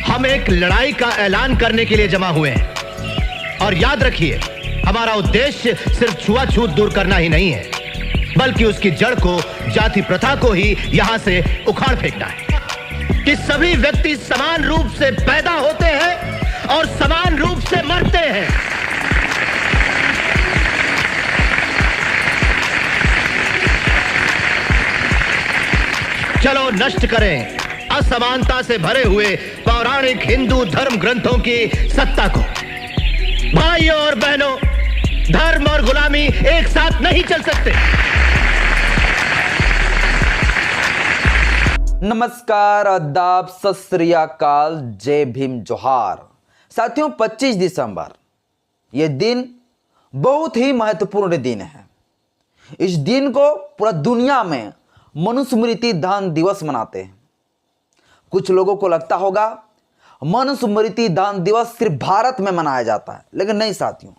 हम एक लड़ाई का ऐलान करने के लिए जमा हुए हैं और याद रखिए, हमारा उद्देश्य सिर्फ छुआछूत दूर करना ही नहीं है, बल्कि उसकी जड़ को, जाति प्रथा को ही यहां से उखाड़ फेंकना है कि सभी व्यक्ति समान रूप से पैदा होते हैं और समान रूप से मरते हैं। चलो नष्ट करें असमानता से भरे हुए पौराणिक हिंदू धर्म ग्रंथों की सत्ता को। भाइयों और बहनों, धर्म और गुलामी एक साथ नहीं चल सकते। नमस्कार, आदाब, सत श्री अकाल, जय भीम, जोहार। साथियों, 25 दिसंबर ये दिन बहुत ही महत्वपूर्ण दिन है। इस दिन को पूरा दुनिया में मनुस्मृति दहन दिवस मनाते हैं। कुछ लोगों को लगता होगा मनुस्मृति दहन दिवस सिर्फ भारत में मनाया जाता है, लेकिन नहीं साथियों,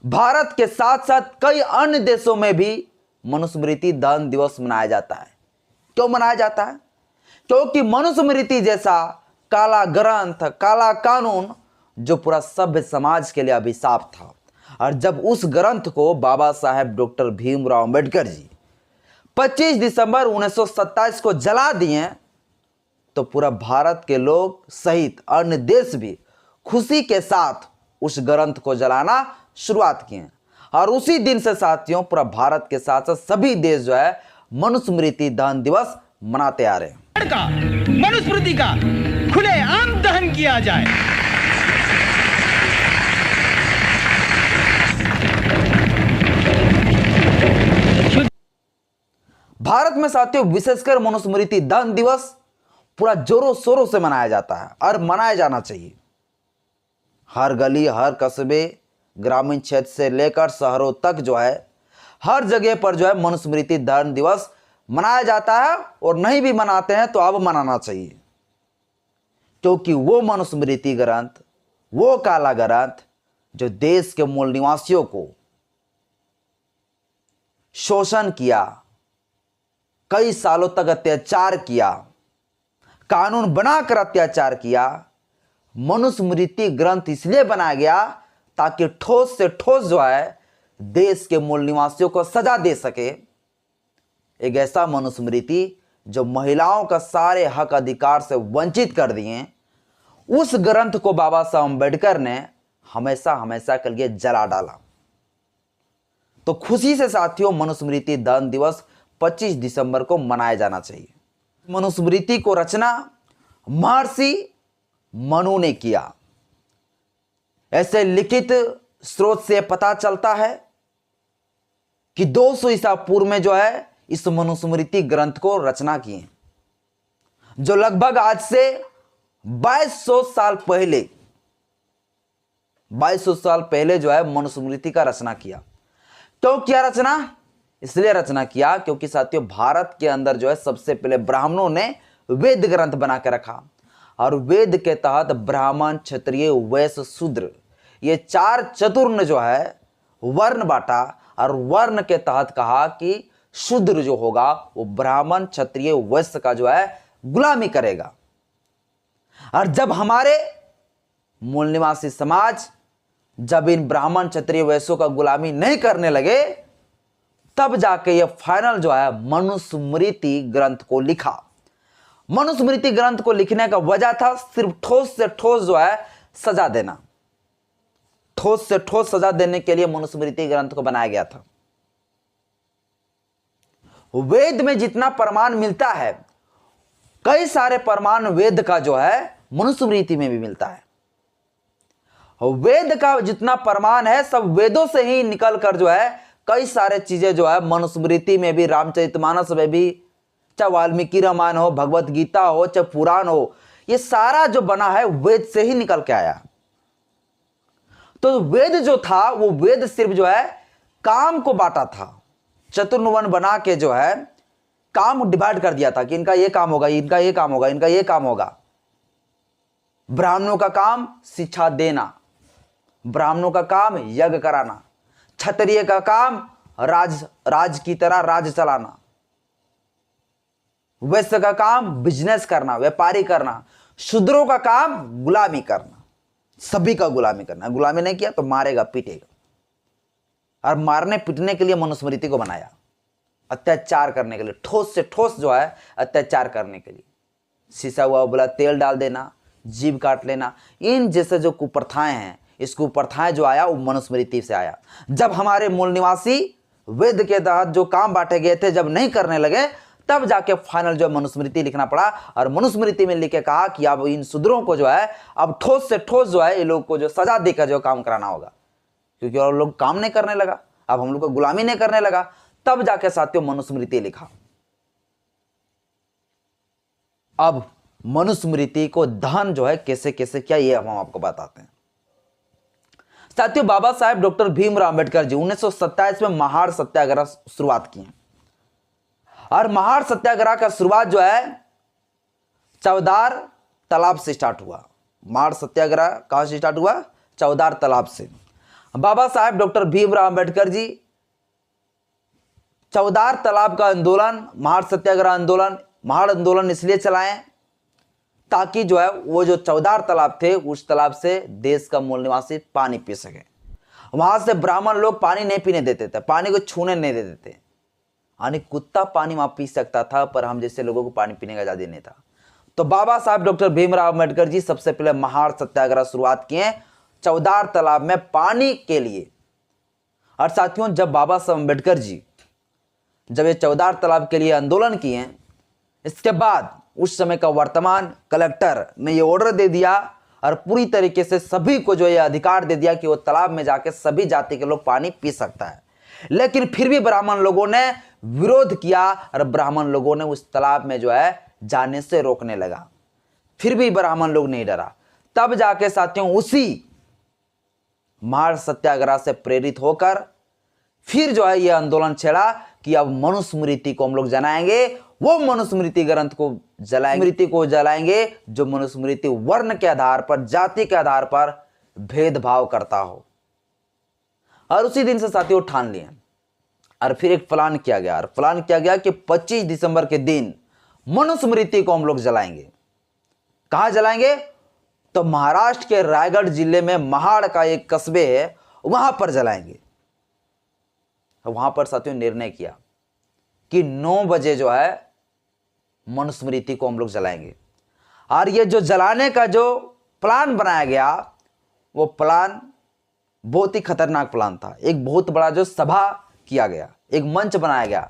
भारत के साथ साथ कई अन्य देशों में भी मनुस्मृति दहन दिवस मनाया जाता है। क्यों मनाया जाता है? क्योंकि मनुस्मृति जैसा काला ग्रंथ, काला कानून जो पूरा सभ्य समाज के लिए अभिशाप था, और जब उस ग्रंथ को बाबा साहेब डॉक्टर भीमराव अंबेडकर जी 25 दिसंबर 1927 को जला दिए, तो पूरा भारत के लोग सहित अन्य देश भी खुशी के साथ उस ग्रंथ को जलाना शुरुआत किए। और उसी दिन से साथियों पूरा भारत के साथ साथ सभी देश जो है मनुस्मृति दहन दिवस मनाते आ रहे हैं। मनुस्मृति का खुलेआम दहन किया जाए। भारत में साथियों विशेषकर मनुस्मृति दहन दिवस पूरा जोरों शोरों से मनाया जाता है और मनाया जाना चाहिए। हर गली, हर कस्बे, ग्रामीण क्षेत्र से लेकर शहरों तक जो है हर जगह पर जो है मनुस्मृति दहन दिवस मनाया जाता है। और नहीं भी मनाते हैं तो अब मनाना चाहिए, क्योंकि वो मनुस्मृति ग्रंथ, वो काला ग्रंथ जो देश के मूल निवासियों को शोषण किया, कई सालों तक अत्याचार किया, कानून बनाकर अत्याचार किया, मनुस्मृति ग्रंथ इसलिए बनाया गया ताकि ठोस से ठोस जो है देश के मूल निवासियों को सजा दे सके। एक ऐसा मनुस्मृति जो महिलाओं का सारे हक अधिकार से वंचित कर दिए, उस ग्रंथ को बाबा साहब अम्बेडकर ने हमेशा हमेशा के लिए जला डाला। तो खुशी से साथियों मनुस्मृति दहन दिवस 25 दिसंबर को मनाया जाना चाहिए। मनुस्मृति को रचना महर्षि मनु ने किया। ऐसे लिखित स्रोत से पता चलता है कि 200 ईसा पूर्व में जो है इस मनुस्मृति ग्रंथ को रचना किए, जो लगभग आज से 2200 साल पहले 2200 साल पहले जो है मनुस्मृति का रचना किया। तो क्या रचना? इसलिए रचना किया क्योंकि साथियों भारत के अंदर जो है सबसे पहले ब्राह्मणों ने वेद ग्रंथ बना के रखा, और वेद के तहत ब्राह्मण, क्षत्रिय, वैश्य, शूद्र ये 4 चतुर्ण जो है वर्ण बांटा, और वर्ण के तहत कहा कि शूद्र जो होगा वो ब्राह्मण, क्षत्रिय, वैश्य का जो है गुलामी करेगा। और जब हमारे मूल निवासी समाज जब इन ब्राह्मण, क्षत्रिय, वैश्यों का गुलामी नहीं करने लगे, तब जाके ये फाइनल जो है मनुस्मृति ग्रंथ को लिखा। मनुस्मृति ग्रंथ को लिखने का वजह था सिर्फ ठोस से ठोस जो है सजा देना। ठोस से ठोस सजा देने के लिए मनुस्मृति ग्रंथ को बनाया गया था। वेद में जितना प्रमाण मिलता है, कई सारे प्रमाण वेद का जो है मनुस्मृति में भी मिलता है। वेद का जितना प्रमाण है सब वेदों से ही निकल कर जो है कई सारे चीजें जो है मनुस्मृति में भी, रामचरितमानस में भी, चाहे वाल्मीकि रामायण हो, भगवत गीता हो, चाहे पुराण हो, ये सारा जो बना है वेद से ही निकल के आया। तो वेद जो था वो वेद सिर्फ जो है काम को बांटा था, चतुर्वन बना के जो है काम डिवाइड कर दिया था कि इनका ये काम होगा, इनका ये काम होगा, इनका ये काम होगा। ब्राह्मणों का काम शिक्षा देना, ब्राह्मणों का काम यज्ञ कराना, क्षत्रिय का काम राज की तरह राज चलाना, वैश्य का काम बिजनेस करना, व्यापारी करना, शूद्रों का काम गुलामी करना, सभी का गुलामी करना। गुलामी नहीं किया तो मारेगा पीटेगा। और मारने पीटने के लिए मनुस्मृति को बनाया, अत्याचार करने के लिए, ठोस से ठोस जो है अत्याचार करने के लिए। शीशा हुआ बोला तेल डाल देना, जीभ काट लेना, इन जैसे जो कुप्रथाएं हैं, इस कुप्रथाएं जो आया वो मनुस्मृति से आया। जब हमारे मूल निवासी वेद के तहत जो काम बांटे गए थे जब नहीं करने लगे, तब जाके फाइनल जो मनुस्मृति लिखना पड़ा। और मनुस्मृति में लिख के कहा कि अब इन शूद्रों को जो है अब ठोस से ठोस जो है ये लोग को जो सजा देकर जो काम कराना होगा, क्योंकि और लोग काम नहीं करने लगा, अब हम लोग को गुलामी नहीं करने लगा। तब जाके साथियों मनुस्मृति लिखा। अब मनुस्मृति को दहन जो है कैसे कैसे किया ये हम आपको बताते हैं। साथियों बाबा साहेब डॉक्टर भीमराव अंबेडकर जी 1927 में महाड़ सत्याग्रह शुरुआत किए। और महाड़ सत्याग्रह का शुरुआत जो है चौदार तालाब से स्टार्ट हुआ। महाड़ सत्याग्रह कहां से स्टार्ट हुआ? चौदार तालाब से। बाबा साहेब डॉक्टर भीमराव अंबेडकर जी चौदार तालाब का आंदोलन, महाड़ सत्याग्रह आंदोलन, महाड़ आंदोलन इसलिए चलाएं ताकि जो है वो जो चौदार तालाब थे उस तालाब से देश का मूल निवासी पानी पी सके। वहां से ब्राह्मण लोग पानी नहीं पीने देते थे, पानी को छूने नहीं देते थे। यानी कुत्ता पानी वहां पी सकता था पर हम जैसे लोगों को पानी पीने का आजादी नहीं था। तो बाबा साहब डॉक्टर भीमराव अंबेडकर जी सबसे पहले महाड़ सत्याग्रह शुरुआत किए चौदार तालाब में पानी के लिए। और साथियों जब बाबा साहब अंबेडकर जी जब ये चौदार तालाब के लिए आंदोलन किए, इसके बाद उस समय का वर्तमान कलेक्टर ने ये ऑर्डर दे दिया और पूरी तरीके से सभी को जो ये अधिकार दे दिया कि वो तालाब में जाके सभी जाति के लोग पानी पी सकता है। लेकिन फिर भी ब्राह्मण लोगों ने विरोध किया और ब्राह्मण लोगों ने उस तालाब में जो है जाने से रोकने लगा। फिर भी ब्राह्मण लोग नहीं डरा। तब जाके साथियों उसी महाड़ सत्याग्रह से प्रेरित होकर फिर जो है ये आंदोलन छेड़ा कि अब मनुस्मृति को हम लोग जलाएंगे। वो मनुस्मृति ग्रंथ को जलाएंगे जो मनुस्मृति वर्ण के आधार पर, जाति के आधार पर भेदभाव करता हो। और उसी दिन से साथियों ठान लिए और फिर एक प्लान किया गया। और प्लान किया गया कि 25 दिसंबर के दिन मनुस्मृति को हम लोग जलाएंगे। कहां जलाएंगे? तो महाराष्ट्र के रायगढ़ जिले में महाड़ का एक कस्बे है, वहां पर जलाएंगे। वहां पर साथियों निर्णय किया कि 9 बजे जो है मनुस्मृति को हम लोग जलाएंगे। और ये जो जलाने का जो प्लान बनाया गया वो प्लान बहुत ही खतरनाक प्लान था। एक बहुत बड़ा जो सभा किया गया, एक मंच बनाया गया,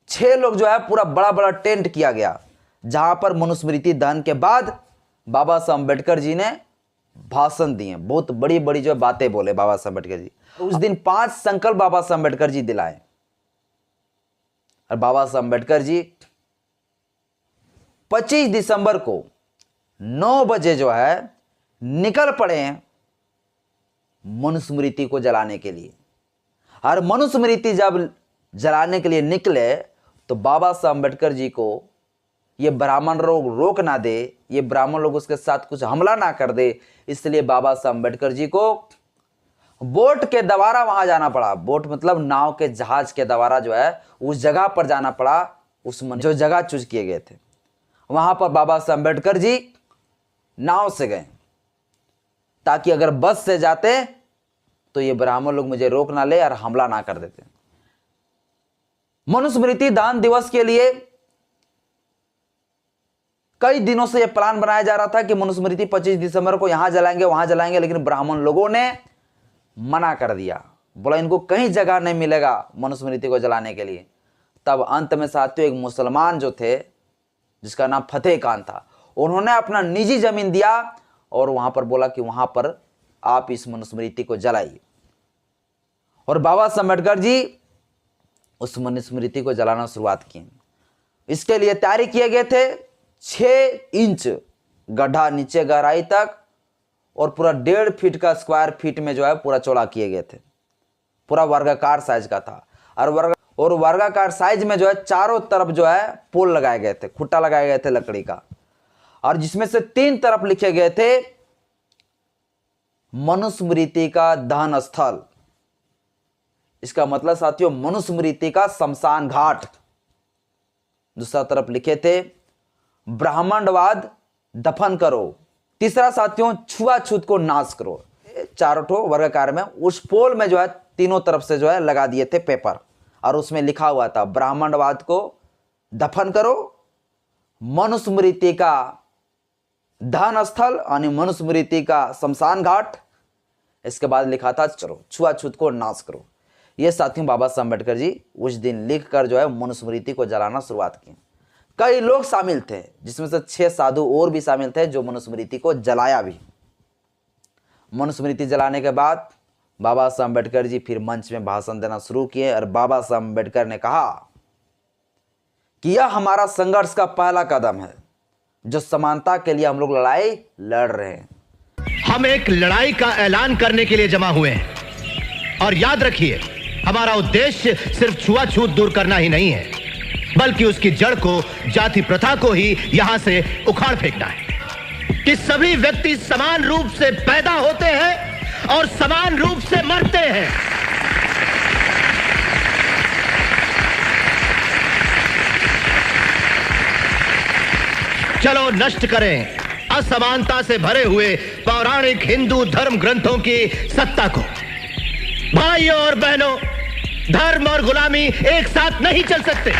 6 लोग जो है पूरा बड़ा बड़ा टेंट किया गया, जहां पर मनुस्मृति दहन के बाद बाबा साहब अम्बेडकर जी ने भाषण दिए, बहुत बड़ी बड़ी जो बातें बोले बाबा साहब अम्बेडकर जी। उस दिन 5 संकल्प बाबा साहब अम्बेडकर जी दिलाए। और बाबा साहब अम्बेडकर जी 25 दिसंबर को 9 बजे जो है निकल पड़े हैं मनुस्मृति को जलाने के लिए। और मनुस्मृति जब जलाने के लिए निकले तो बाबा साहब अम्बेडकर जी को ये ब्राह्मण लोग रोक ना दे, ये ब्राह्मण लोग उसके साथ कुछ हमला ना कर दे, इसलिए बाबा साहब अम्बेडकर जी को बोट के द्वारा वहां जाना पड़ा। बोट मतलब नाव के जहाज के द्वारा जो है उस जगह पर जाना पड़ा, उस जो जगह चूज किए गए थे वहां पर बाबा साहब अम्बेडकर जी नाव से गए, ताकि अगर बस से जाते तो ये ब्राह्मण लोग मुझे रोक ना ले और हमला ना कर देते। मनुस्मृति दान दिवस के लिए कई दिनों से यह प्लान बनाया जा रहा था कि मनुस्मृति 25 दिसंबर को यहां जलाएंगे वहां जलाएंगे, लेकिन ब्राह्मण लोगों ने मना कर दिया, बोला इनको कहीं जगह नहीं मिलेगा मनुस्मृति को जलाने के लिए। तब अंत में साथियों एक मुसलमान जो थे जिसका नाम फतेह खान था, उन्होंने अपना निजी जमीन दिया और वहां पर बोला कि वहां पर आप इस मनुस्मृति को जलाइए। और बाबा साहब अम्बेडकर जी उस मनुस्मृति को जलाना शुरुआत की। इसके लिए तैयारी किए गए थे 6 इंच गड्ढा नीचे गहराई तक और पूरा 1.5 फीट का स्क्वायर फीट में जो है पूरा चौड़ा किए गए थे, पूरा वर्गाकार साइज का था। और वर्गाकार साइज में जो है चारों तरफ जो है पोल लगाए गए थे, खुट्टा लगाए गए थे लकड़ी का, और जिसमें से 3 तरफ लिखे गए थे मनुस्मृति का दहन स्थल। इसका मतलब साथियों मनुस्मृति का शमशान घाट। दूसरा तरफ लिखे थे ब्राह्मणवाद दफन करो। तीसरा साथियों, छुआछूत को नाश करो। चारों ठो वर्गाकार में उस पोल में जो है तीनों तरफ से जो है लगा दिए थे पेपर, और उसमें लिखा हुआ था ब्राह्मणवाद को दफन करो, मनुस्मृति का दहन स्थल यानी मनुस्मृति का शमशान घाट। इसके बाद लिखा था चलो छुआछूत को नाश करो। ये साथियों बाबा साहब अम्बेडकर जी उस दिन लिखकर जो है मनुस्मृति को जलाना शुरुआत की। कई लोग शामिल थे, जिसमें से 6 साधु और भी शामिल थे जो मनुस्मृति को जलाया भी। मनुस्मृति जलाने के बाद बाबा साहब अम्बेडकर जी फिर मंच में भाषण देना शुरू किए, और बाबा साहब अम्बेडकर ने कहा कि यह हमारा संघर्ष का पहला कदम है, जो समानता के लिए हम लोग लड़ाई लड़ रहे हैं। हम एक लड़ाई का ऐलान करने के लिए जमा हुए हैं, और याद रखिए हमारा उद्देश्य सिर्फ छुआछूत दूर करना ही नहीं है, बल्कि उसकी जड़ को, जाति प्रथा को ही यहां से उखाड़ फेंकना है कि सभी व्यक्ति समान रूप से पैदा होते हैं और समान रूप से मरते हैं। चलो नष्ट करें असमानता से भरे हुए पौराणिक हिंदू धर्म ग्रंथों की सत्ता को। भाइयों और बहनों, धर्म और गुलामी एक साथ नहीं चल सकते।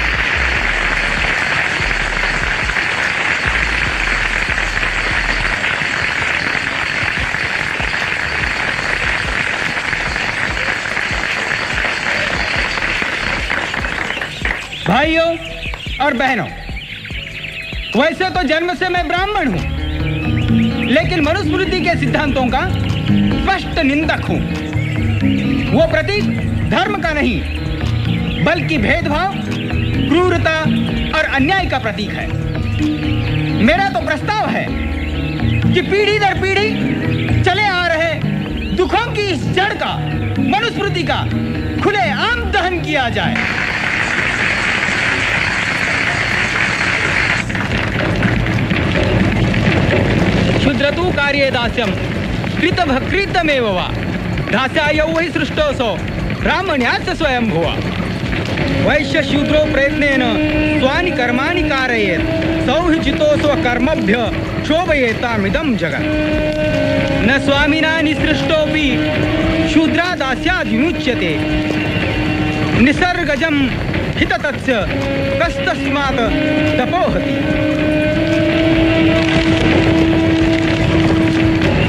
भाइयों और बहनों, वैसे तो जन्म से मैं ब्राह्मण हूं, लेकिन मनुस्मृति के सिद्धांतों का स्पष्ट निंदक हूं। वो प्रतीक धर्म का नहीं, बल्कि भेदभाव, क्रूरता और अन्याय का प्रतीक है। मेरा तो प्रस्ताव है कि पीढ़ी दर पीढ़ी चले आ रहे दुखों की इस जड़ का, मनुस्मृति का खुलेआम दहन किया जाए। क्षुद्रतु कार्ये दास्यम कृतभकृतमेव वा दास्यायौ वै सृष्टोऽसौ ब्राह्मण्याच्च स्वयं भुवा। वैश्य शूद्रो प्रयत्नेन स्वानि कर्माणि कारयेत् सौहिचितो स्वकर्मभ्य शोभयेतामिदं जगत्। न स्वामिना निसृष्टोऽपि शूद्रा दास्याद् विमुच्यते। निसर्गजं हिततस्य कस्तस्मात् तपोहति।